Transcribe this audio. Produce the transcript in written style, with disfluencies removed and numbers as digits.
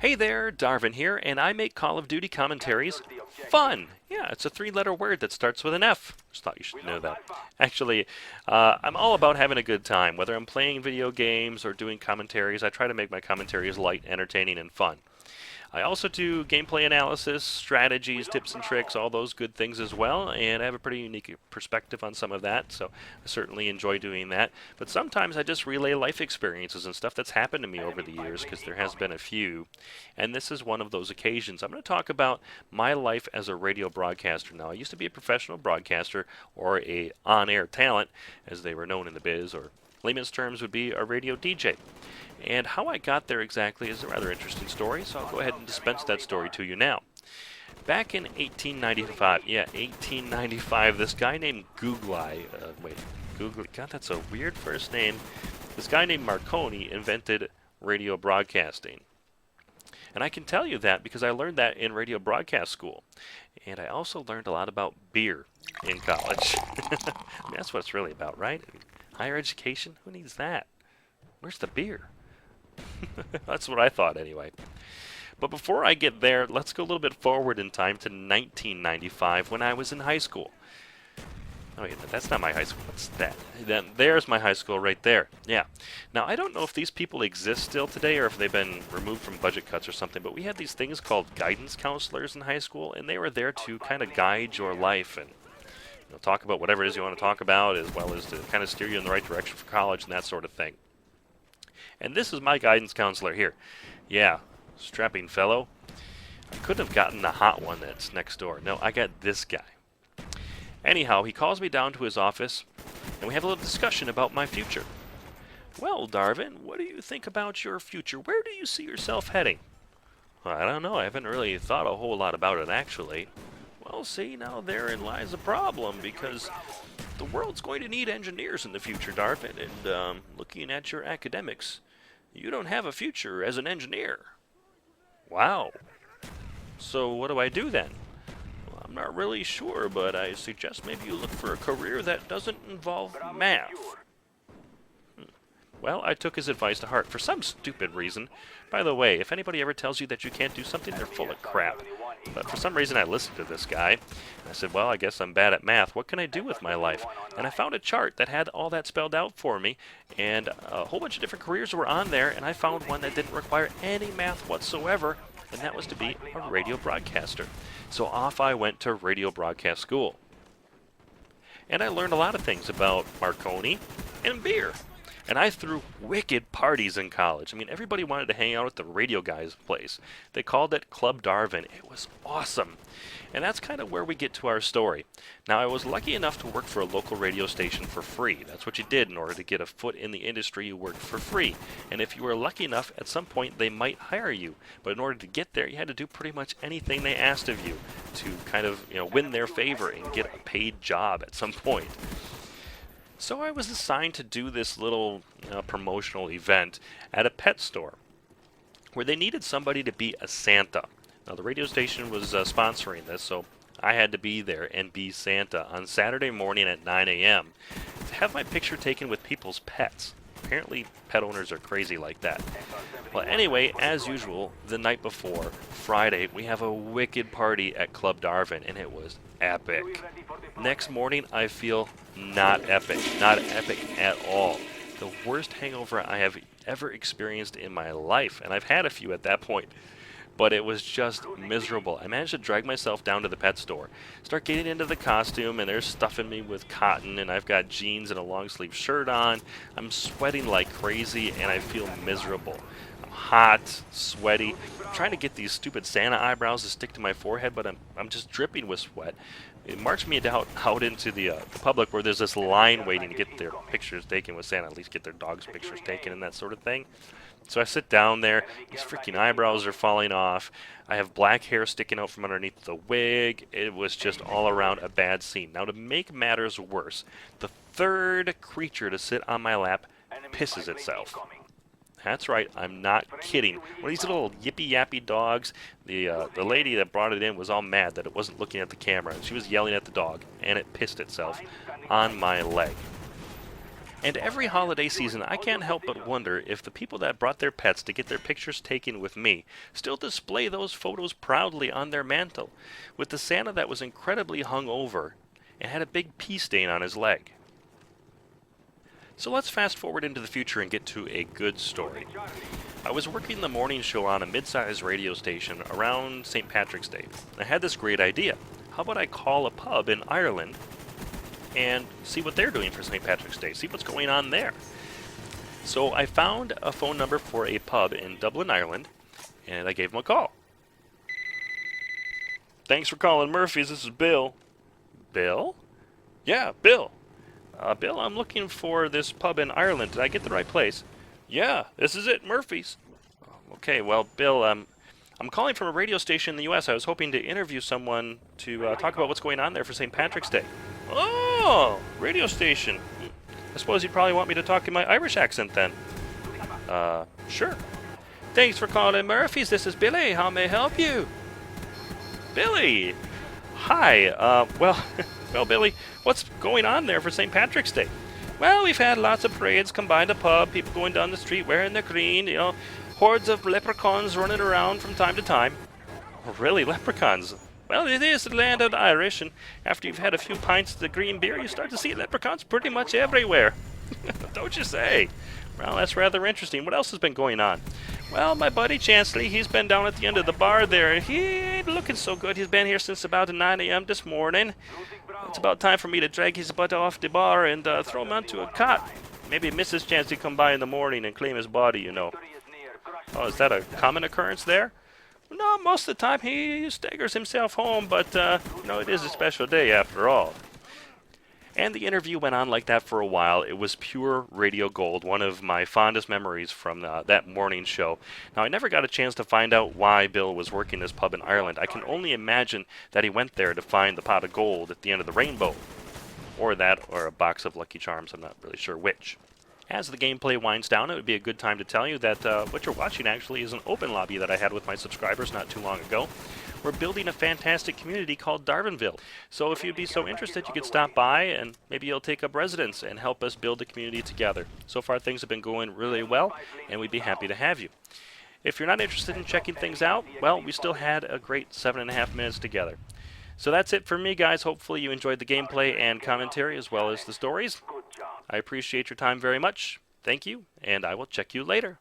Hey there, Darvin here, and I make Call of Duty commentaries fun. Yeah, it's a three-letter word that starts with an F. Just thought you should know that. Actually, I'm all about having a good time. Whether I'm playing video games or doing commentaries, I try to make my commentaries light, entertaining, and fun. I also do gameplay analysis, strategies, tips and tricks, all those good things as well, and I have a pretty unique perspective on some of that, so I certainly enjoy doing that. But sometimes I just relay life experiences and stuff that's happened to me over the years, because there has been a few, and this is one of those occasions. I'm going to talk about my life as a radio broadcaster. Now, I used to be a professional broadcaster, or a on-air talent, as they were known in the biz, or layman's terms would be a radio DJ. And how I got there exactly is a rather interesting story, so I'll go ahead and dispense that story to you now. Back in 1895, this guy named Googly, God, that's a weird first name. This guy named Marconi invented radio broadcasting. And I can tell you that because I learned that in radio broadcast school. And I also learned a lot about beer in college. I mean, that's what it's really about, right? Higher education? Who needs that? Where's the beer? That's what I thought anyway. But before I get there, let's go a little bit forward in time to 1995 when I was in high school. Oh, wait, that's not my high school. What's that? There's my high school right there. Yeah. Now, I don't know if these people exist still today or if they've been removed from budget cuts or something, but we had these things called guidance counselors in high school, and they were there to kind of guide your life and talk about whatever it is you want to talk about, as well as to kind of steer you in the right direction for college and that sort of thing. And this is my guidance counselor here. Yeah, strapping fellow. I couldn't have gotten the hot one that's next door. No, I got this guy. Anyhow, he calls me down to his office, and we have a little discussion about my future. Well, Darvin, what do you think about your future? Where do you see yourself heading? Well, I don't know. I haven't really thought a whole lot about it, actually. Well, see, now therein lies a problem, because the world's going to need engineers in the future, Darvin, and looking at your academics, you don't have a future as an engineer. Wow. So what do I do then? Well, I'm not really sure, but I suggest maybe you look for a career that doesn't involve math. Well, I took his advice to heart for some stupid reason. By the way, if anybody ever tells you that you can't do something, they're full of crap. But for some reason I listened to this guy, and I said, well, I guess I'm bad at math. What can I do with my life? And I found a chart that had all that spelled out for me, and a whole bunch of different careers were on there, and I found one that didn't require any math whatsoever, and that was to be a radio broadcaster. So off I went to radio broadcast school. And I learned a lot of things about Marconi and beer. And I threw wicked parties in college. I mean, everybody wanted to hang out at the radio guy's place. They called it Club Darvin. It was awesome. And that's kind of where we get to our story. Now, I was lucky enough to work for a local radio station for free. That's what you did in order to get a foot in the industry. You worked for free. And if you were lucky enough, at some point they might hire you. But in order to get there, you had to do pretty much anything they asked of you to kind of, win their favor and get a paid job at some point. So I was assigned to do this little promotional event at a pet store where they needed somebody to be a Santa. Now, the radio station was sponsoring this, so I had to be there and be Santa on Saturday morning at 9 a.m. to have my picture taken with people's pets. Apparently, pet owners are crazy like that. Well, anyway, as usual, the night before, Friday, we have a wicked party at Club Darvin, and it was epic. Next morning, I feel not epic at all. The worst hangover I have ever experienced in my life, and I've had a few at that point. But it was just miserable. I managed to drag myself down to the pet store, start getting into the costume, and they're stuffing me with cotton, and I've got jeans and a long-sleeve shirt on. I'm sweating like crazy, and I feel miserable. I'm hot, sweaty. I'm trying to get these stupid Santa eyebrows to stick to my forehead, but I'm just dripping with sweat. It marched me out into the public where there's this line waiting to get their pictures taken with Santa, at least get their dog's pictures taken and that sort of thing. So I sit down there, these freaking eyebrows are falling off, I have black hair sticking out from underneath the wig. It was just all around a bad scene. Now, to make matters worse, the third creature to sit on my lap pisses itself. That's right, I'm not kidding. One of these little yippy-yappy dogs, the lady that brought it in was all mad that it wasn't looking at the camera. She was yelling at the dog, and it pissed itself on my leg. And every holiday season, I can't help but wonder if the people that brought their pets to get their pictures taken with me still display those photos proudly on their mantle, with the Santa that was incredibly hungover and had a big pee stain on his leg. So let's fast forward into the future and get to a good story. I was working the morning show on a mid-sized radio station around St. Patrick's Day. I had this great idea. How about I call a pub in Ireland and see what they're doing for St. Patrick's Day, see what's going on there. So I found a phone number for a pub in Dublin, Ireland, and I gave them a call. Thanks for calling Murphy's, this is Bill. Bill? Yeah, Bill. Bill, I'm looking for this pub in Ireland. Did I get the right place? Yeah, this is it, Murphy's. Okay, well, Bill, I'm calling from a radio station in the U.S. I was hoping to interview someone to talk about what's going on there for St. Patrick's Day. Oh, radio station. I suppose you'd probably want me to talk in my Irish accent then. Sure. Thanks for calling Murphy's. This is Billy. How may I help you? Billy! Hi. Well, Billy, what's going on there for St. Patrick's Day? Well, we've had lots of parades come by the pub, people going down the street wearing their green, hordes of leprechauns running around from time to time. Oh, really, leprechauns? Well, it is the land of the Irish, and after you've had a few pints of the green beer, you start to see leprechauns pretty much everywhere. Don't you say? Well, that's rather interesting. What else has been going on? Well, my buddy Chansley, he's been down at the end of the bar there. He ain't looking so good. He's been here since about 9 a.m. this morning. It's about time for me to drag his butt off the bar and throw him onto a cot. Maybe Mrs. Chansley come by in the morning and claim his body, Oh, is that a common occurrence there? No, most of the time he staggers himself home, but, it is a special day after all. And the interview went on like that for a while. It was pure radio gold, one of my fondest memories from that morning show. Now, I never got a chance to find out why Bill was working this pub in Ireland. I can only imagine that he went there to find the pot of gold at the end of the rainbow. Or that, or a box of Lucky Charms. I'm not really sure which. As the gameplay winds down, it would be a good time to tell you that what you're watching actually is an open lobby that I had with my subscribers not too long ago. We're building a fantastic community called Darvinville. So if you'd be so interested, you could stop by and maybe you'll take up residence and help us build the community together. So far things have been going really well, and we'd be happy to have you. If you're not interested in checking things out, well, we still had a great 7.5 minutes together. So that's it for me, guys. Hopefully you enjoyed the gameplay and commentary as well as the stories. I appreciate your time very much. Thank you, and I will check you later.